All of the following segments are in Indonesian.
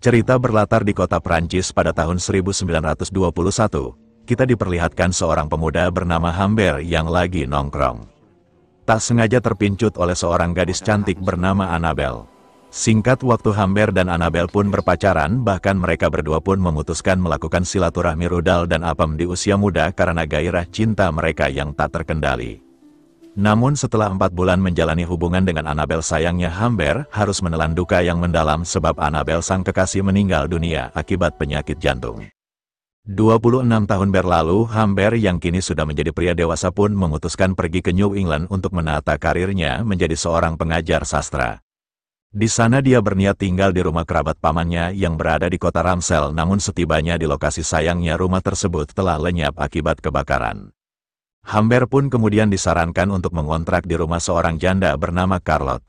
Cerita berlatar di kota Prancis pada tahun 1921. Kita diperlihatkan seorang pemuda bernama Humbert yang lagi nongkrong. Tak sengaja terpincut oleh seorang gadis cantik bernama Annabelle. Singkat waktu, Humbert dan Annabelle pun berpacaran, bahkan mereka berdua pun memutuskan melakukan silaturahmi rudal dan apem di usia muda karena gairah cinta mereka yang tak terkendali. Namun setelah 4 bulan menjalani hubungan dengan Annabelle, sayangnya Humbert harus menelan duka yang mendalam sebab Annabelle sang kekasih meninggal dunia akibat penyakit jantung. 26 tahun berlalu, Humbert yang kini sudah menjadi pria dewasa pun memutuskan pergi ke New England untuk menata karirnya menjadi seorang pengajar sastra. Di sana dia berniat tinggal di rumah kerabat pamannya yang berada di kota Ramsell, namun setibanya di lokasi, sayangnya rumah tersebut telah lenyap akibat kebakaran. Humbert pun kemudian disarankan untuk mengontrak di rumah seorang janda bernama Charlotte.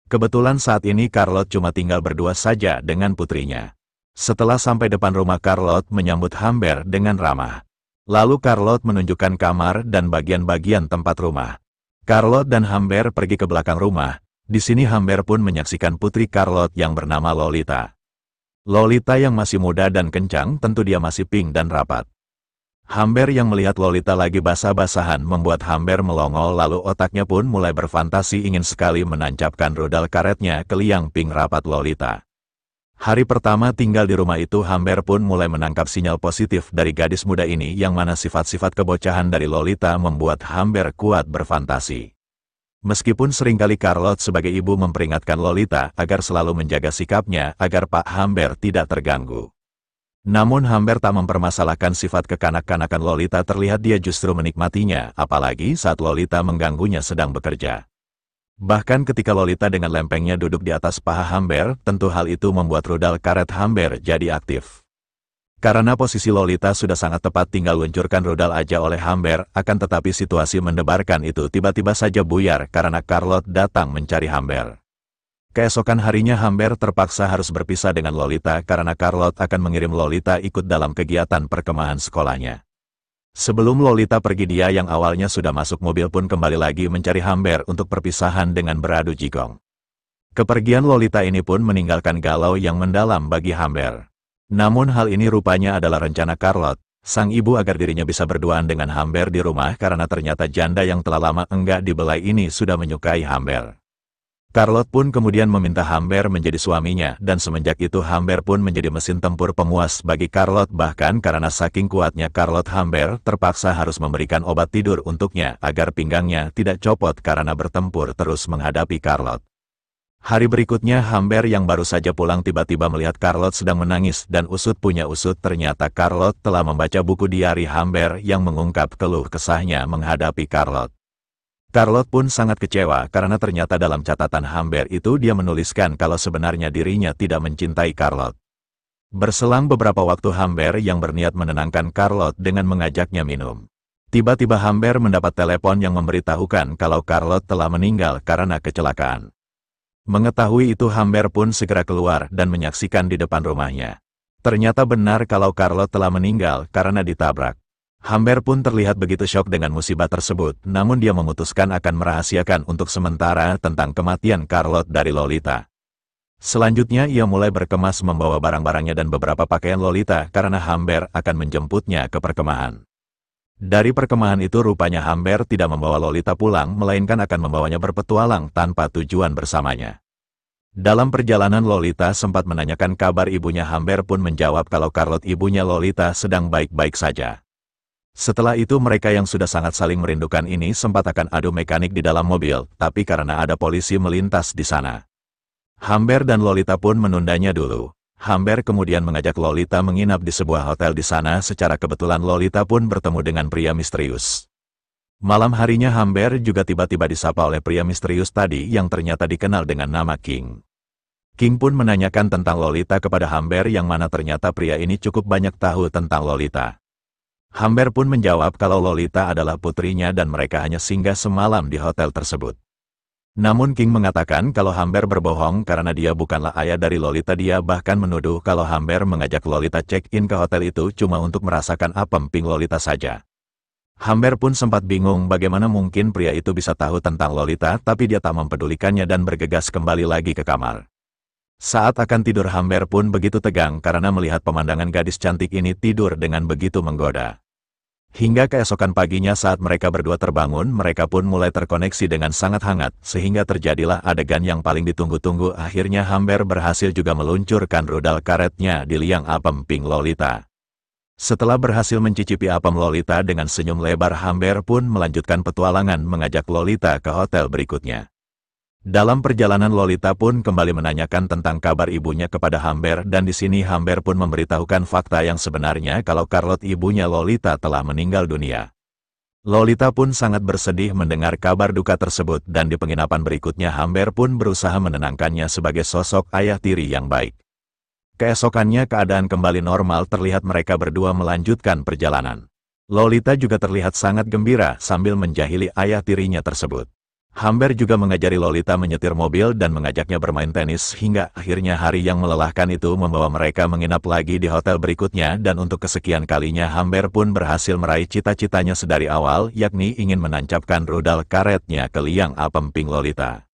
Kebetulan saat ini Charlotte cuma tinggal berdua saja dengan putrinya. Setelah sampai depan rumah, Charlotte menyambut Humbert dengan ramah. Lalu Charlotte menunjukkan kamar dan bagian-bagian tempat rumah. Charlotte dan Humbert pergi ke belakang rumah. Di sini Humbert pun menyaksikan putri Charlotte yang bernama Lolita. Lolita yang masih muda dan kencang, tentu dia masih pink dan rapat. Humbert yang melihat Lolita lagi basah-basahan membuat Humbert melongo, lalu otaknya pun mulai berfantasi ingin sekali menancapkan rudal karetnya ke liang pink rapat Lolita. Hari pertama tinggal di rumah itu, Humbert pun mulai menangkap sinyal positif dari gadis muda ini, yang mana sifat-sifat kebocahan dari Lolita membuat Humbert kuat berfantasi. Meskipun seringkali Charlotte sebagai ibu memperingatkan Lolita agar selalu menjaga sikapnya agar Pak Humbert tidak terganggu. Namun Humbert tak mempermasalahkan sifat kekanak-kanakan Lolita, terlihat dia justru menikmatinya, apalagi saat Lolita mengganggunya sedang bekerja. Bahkan ketika Lolita dengan lempengnya duduk di atas paha Humbert, tentu hal itu membuat rudal karet Humbert jadi aktif. Karena posisi Lolita sudah sangat tepat, tinggal luncurkan rudal aja oleh Humbert, akan tetapi situasi mendebarkan itu tiba-tiba saja buyar karena Charlotte datang mencari Humbert. Keesokan harinya Humbert terpaksa harus berpisah dengan Lolita karena Charlotte akan mengirim Lolita ikut dalam kegiatan perkemahan sekolahnya. Sebelum Lolita pergi, dia yang awalnya sudah masuk mobil pun kembali lagi mencari Humbert untuk perpisahan dengan beradu jigong. Kepergian Lolita ini pun meninggalkan galau yang mendalam bagi Humbert. Namun hal ini rupanya adalah rencana Charlotte, sang ibu, agar dirinya bisa berduaan dengan Humbert di rumah karena ternyata janda yang telah lama enggak dibelai ini sudah menyukai Humbert. Charlotte pun kemudian meminta Humbert menjadi suaminya, dan semenjak itu Humbert pun menjadi mesin tempur pemuas bagi Charlotte. Bahkan karena saking kuatnya Charlotte, Humbert terpaksa harus memberikan obat tidur untuknya agar pinggangnya tidak copot karena bertempur terus menghadapi Charlotte. Hari berikutnya Humbert yang baru saja pulang tiba-tiba melihat Charlotte sedang menangis, dan usut punya usut, ternyata Charlotte telah membaca buku diari Humbert yang mengungkap keluh kesahnya menghadapi Charlotte. Charlotte pun sangat kecewa karena ternyata dalam catatan Humbert itu dia menuliskan kalau sebenarnya dirinya tidak mencintai Charlotte. Berselang beberapa waktu, Humbert yang berniat menenangkan Charlotte dengan mengajaknya minum. Tiba-tiba Humbert mendapat telepon yang memberitahukan kalau Charlotte telah meninggal karena kecelakaan. Mengetahui itu, Humbert pun segera keluar dan menyaksikan di depan rumahnya. Ternyata benar kalau Charlotte telah meninggal karena ditabrak. Humbert pun terlihat begitu syok dengan musibah tersebut, namun dia memutuskan akan merahasiakan untuk sementara tentang kematian Charlotte dari Lolita. Selanjutnya ia mulai berkemas membawa barang-barangnya dan beberapa pakaian Lolita karena Humbert akan menjemputnya ke perkemahan. Dari perkemahan itu rupanya Humbert tidak membawa Lolita pulang, melainkan akan membawanya berpetualang tanpa tujuan bersamanya. Dalam perjalanan Lolita sempat menanyakan kabar ibunya. Humbert pun menjawab kalau Charlotte, ibunya Lolita, sedang baik-baik saja. Setelah itu mereka yang sudah sangat saling merindukan ini sempat akan adu mekanik di dalam mobil, tapi karena ada polisi melintas di sana, Humbert dan Lolita pun menundanya dulu. Humbert kemudian mengajak Lolita menginap di sebuah hotel di sana. Secara kebetulan Lolita pun bertemu dengan pria misterius. Malam harinya Humbert juga tiba-tiba disapa oleh pria misterius tadi yang ternyata dikenal dengan nama King. King pun menanyakan tentang Lolita kepada Humbert, yang mana ternyata pria ini cukup banyak tahu tentang Lolita. Humbert pun menjawab kalau Lolita adalah putrinya dan mereka hanya singgah semalam di hotel tersebut. Namun King mengatakan kalau Humbert berbohong karena dia bukanlah ayah dari Lolita. Dia bahkan menuduh kalau Humbert mengajak Lolita check-in ke hotel itu cuma untuk merasakan apem pink Lolita saja. Humbert pun sempat bingung bagaimana mungkin pria itu bisa tahu tentang Lolita, tapi dia tak mempedulikannya dan bergegas kembali lagi ke kamar. Saat akan tidur Hamber pun begitu tegang karena melihat pemandangan gadis cantik ini tidur dengan begitu menggoda. Hingga keesokan paginya saat mereka berdua terbangun, mereka pun mulai terkoneksi dengan sangat hangat, sehingga terjadilah adegan yang paling ditunggu-tunggu. Akhirnya Hamber berhasil juga meluncurkan rudal karetnya di liang apem Pink Lolita. Setelah berhasil mencicipi apem Lolita dengan senyum lebar, Hamber pun melanjutkan petualangan mengajak Lolita ke hotel berikutnya. Dalam perjalanan Lolita pun kembali menanyakan tentang kabar ibunya kepada Hamber, dan di sini Hamber pun memberitahukan fakta yang sebenarnya kalau Charlotte, ibunya Lolita, telah meninggal dunia. Lolita pun sangat bersedih mendengar kabar duka tersebut, dan di penginapan berikutnya Hamber pun berusaha menenangkannya sebagai sosok ayah tiri yang baik. Keesokannya keadaan kembali normal, terlihat mereka berdua melanjutkan perjalanan. Lolita juga terlihat sangat gembira sambil menjahili ayah tirinya tersebut. Hamber juga mengajari Lolita menyetir mobil dan mengajaknya bermain tenis, hingga akhirnya hari yang melelahkan itu membawa mereka menginap lagi di hotel berikutnya, dan untuk kesekian kalinya Hamber pun berhasil meraih cita-citanya sedari awal, yakni ingin menancapkan rudal karetnya ke liang apem Pink Lolita.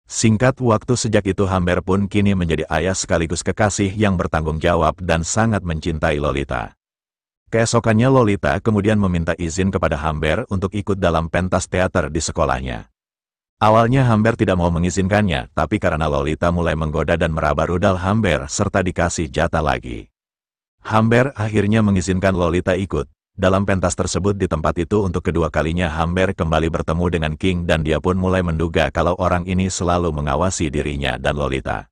Singkat waktu sejak itu Hamber pun kini menjadi ayah sekaligus kekasih yang bertanggung jawab dan sangat mencintai Lolita. Keesokannya Lolita kemudian meminta izin kepada Hamber untuk ikut dalam pentas teater di sekolahnya. Awalnya Hamber tidak mau mengizinkannya, tapi karena Lolita mulai menggoda dan meraba rudal Hamber serta dikasih jatah lagi, Hamber akhirnya mengizinkan Lolita ikut. Dalam pentas tersebut di tempat itu untuk kedua kalinya Hamber kembali bertemu dengan King, dan dia pun mulai menduga kalau orang ini selalu mengawasi dirinya dan Lolita.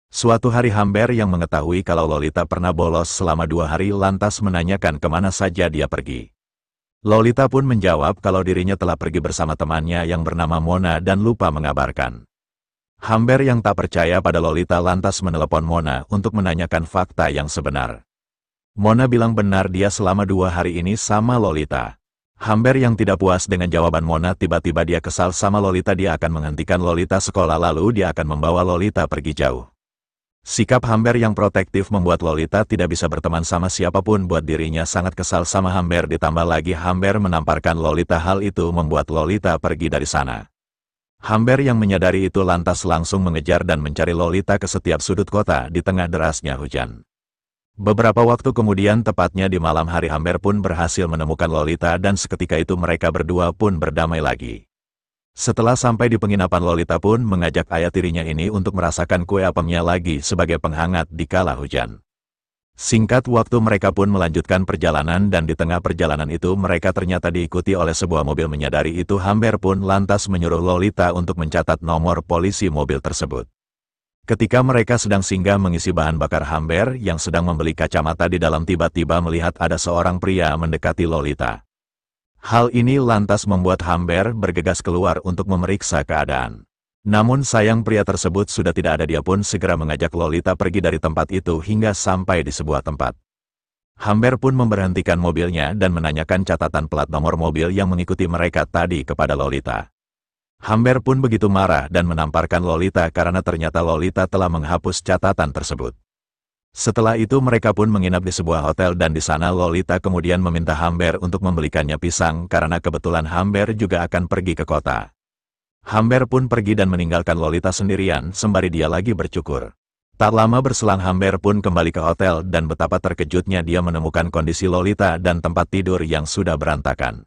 Suatu hari Hamber yang mengetahui kalau Lolita pernah bolos selama 2 hari lantas menanyakan kemana saja dia pergi. Lolita pun menjawab kalau dirinya telah pergi bersama temannya yang bernama Mona dan lupa mengabarkan. Hamber yang tak percaya pada Lolita lantas menelepon Mona untuk menanyakan fakta yang sebenar. Mona bilang benar dia selama 2 hari ini sama Lolita. Hamber yang tidak puas dengan jawaban Mona, tiba-tiba dia kesal sama Lolita. Dia akan menghentikan Lolita sekolah, lalu dia akan membawa Lolita pergi jauh. Sikap Hamber yang protektif membuat Lolita tidak bisa berteman sama siapapun. Buat dirinya sangat kesal sama Hamber, ditambah lagi Hamber menamparkan Lolita. Hal itu membuat Lolita pergi dari sana. Hamber yang menyadari itu lantas langsung mengejar dan mencari Lolita ke setiap sudut kota di tengah derasnya hujan. Beberapa waktu kemudian, tepatnya di malam hari, Hamber pun berhasil menemukan Lolita dan seketika itu mereka berdua pun berdamai lagi. Setelah sampai di penginapan, Lolita pun mengajak ayah tirinya ini untuk merasakan kue apemnya lagi sebagai penghangat di kala hujan. Singkat waktu mereka pun melanjutkan perjalanan, dan di tengah perjalanan itu mereka ternyata diikuti oleh sebuah mobil. Menyadari itu Hamber pun lantas menyuruh Lolita untuk mencatat nomor polisi mobil tersebut. Ketika mereka sedang singgah mengisi bahan bakar, Hamber yang sedang membeli kacamata di dalam tiba-tiba melihat ada seorang pria mendekati Lolita. Hal ini lantas membuat Hamber bergegas keluar untuk memeriksa keadaan. Namun sayang, pria tersebut sudah tidak ada. Dia pun segera mengajak Lolita pergi dari tempat itu hingga sampai di sebuah tempat. Hamber pun memberhentikan mobilnya dan menanyakan catatan plat nomor mobil yang mengikuti mereka tadi kepada Lolita. Hamber pun begitu marah dan menamparkan Lolita karena ternyata Lolita telah menghapus catatan tersebut. Setelah itu mereka pun menginap di sebuah hotel, dan di sana Lolita kemudian meminta Hamber untuk membelikannya pisang karena kebetulan Hamber juga akan pergi ke kota. Hamber pun pergi dan meninggalkan Lolita sendirian sembari dia lagi bercukur. Tak lama berselang Hamber pun kembali ke hotel, dan betapa terkejutnya dia menemukan kondisi Lolita dan tempat tidur yang sudah berantakan.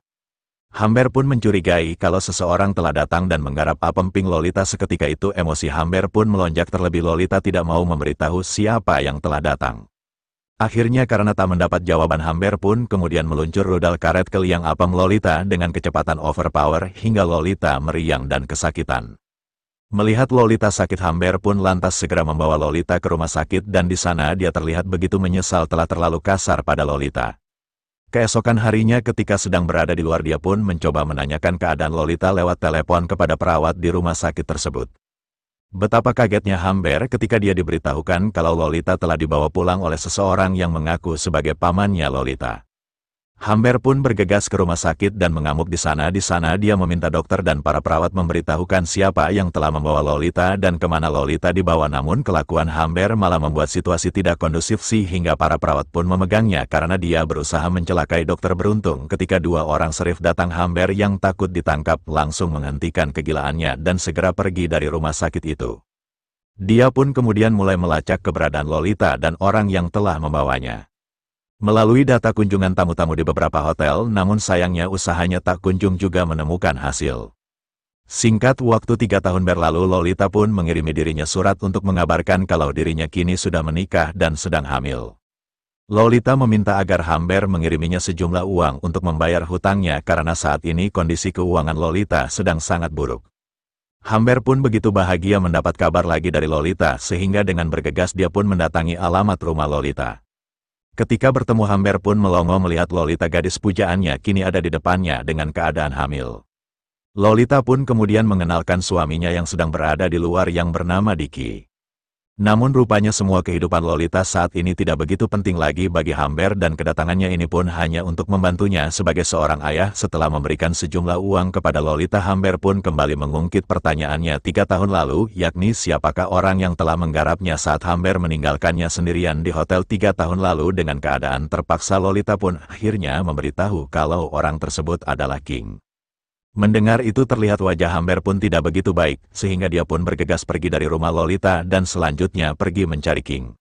Hamber pun mencurigai kalau seseorang telah datang dan menggarap apem Pink Lolita. Seketika itu emosi Hamber pun melonjak, terlebih Lolita tidak mau memberitahu siapa yang telah datang. Akhirnya karena tak mendapat jawaban, Hamber pun kemudian meluncur rudal karet ke liang apem Lolita dengan kecepatan overpower hingga Lolita meriang dan kesakitan. Melihat Lolita sakit, Hamber pun lantas segera membawa Lolita ke rumah sakit, dan di sana dia terlihat begitu menyesal telah terlalu kasar pada Lolita. Keesokan harinya ketika sedang berada di luar, dia pun mencoba menanyakan keadaan Lolita lewat telepon kepada perawat di rumah sakit tersebut. Betapa kagetnya Hamber ketika dia diberitahukan kalau Lolita telah dibawa pulang oleh seseorang yang mengaku sebagai pamannya Lolita. Hamber pun bergegas ke rumah sakit dan mengamuk di sana. Di sana dia meminta dokter dan para perawat memberitahukan siapa yang telah membawa Lolita dan kemana Lolita dibawa. Namun kelakuan Hamber malah membuat situasi tidak kondusif sehingga para perawat pun memegangnya karena dia berusaha mencelakai dokter. Beruntung ketika 2 orang serif datang, Hamber yang takut ditangkap langsung menghentikan kegilaannya dan segera pergi dari rumah sakit itu. Dia pun kemudian mulai melacak keberadaan Lolita dan orang yang telah membawanya. Melalui data kunjungan tamu-tamu di beberapa hotel, namun sayangnya usahanya tak kunjung juga menemukan hasil. Singkat waktu 3 tahun berlalu, Lolita pun mengirimi dirinya surat untuk mengabarkan kalau dirinya kini sudah menikah dan sedang hamil. Lolita meminta agar Humber mengiriminya sejumlah uang untuk membayar hutangnya karena saat ini kondisi keuangan Lolita sedang sangat buruk. Humber pun begitu bahagia mendapat kabar lagi dari Lolita sehingga dengan bergegas dia pun mendatangi alamat rumah Lolita. Ketika bertemu, Humber pun melongo melihat Lolita, gadis pujaannya, kini ada di depannya dengan keadaan hamil. Lolita pun kemudian mengenalkan suaminya yang sedang berada di luar yang bernama Dicky. Namun rupanya semua kehidupan Lolita saat ini tidak begitu penting lagi bagi Humber dan kedatangannya ini pun hanya untuk membantunya sebagai seorang ayah. Setelah memberikan sejumlah uang kepada Lolita, Humber pun kembali mengungkit pertanyaannya 3 tahun lalu, yakni siapakah orang yang telah menggarapnya saat Humber meninggalkannya sendirian di hotel 3 tahun lalu. Dengan keadaan terpaksa, Lolita pun akhirnya memberitahu kalau orang tersebut adalah King. Mendengar itu terlihat wajah Humber pun tidak begitu baik, sehingga dia pun bergegas pergi dari rumah Lolita dan selanjutnya pergi mencari King.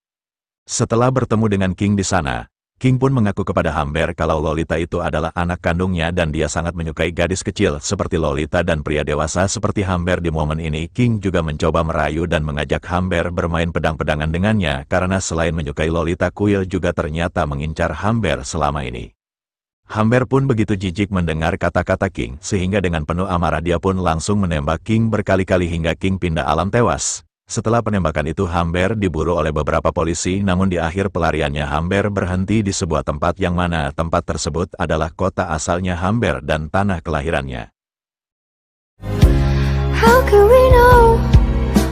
Setelah bertemu dengan King di sana, King pun mengaku kepada Humber kalau Lolita itu adalah anak kandungnya dan dia sangat menyukai gadis kecil seperti Lolita dan pria dewasa seperti Humber. Di momen ini, King juga mencoba merayu dan mengajak Humber bermain pedang-pedangan dengannya karena selain menyukai Lolita, kuil juga ternyata mengincar Humber selama ini. Humber pun begitu jijik mendengar kata-kata King, sehingga dengan penuh amarah dia pun langsung menembak King berkali-kali hingga King pindah alam tewas. Setelah penembakan itu, Humber diburu oleh beberapa polisi, namun di akhir pelariannya Humber berhenti di sebuah tempat yang mana tempat tersebut adalah kota asalnya Humber dan tanah kelahirannya.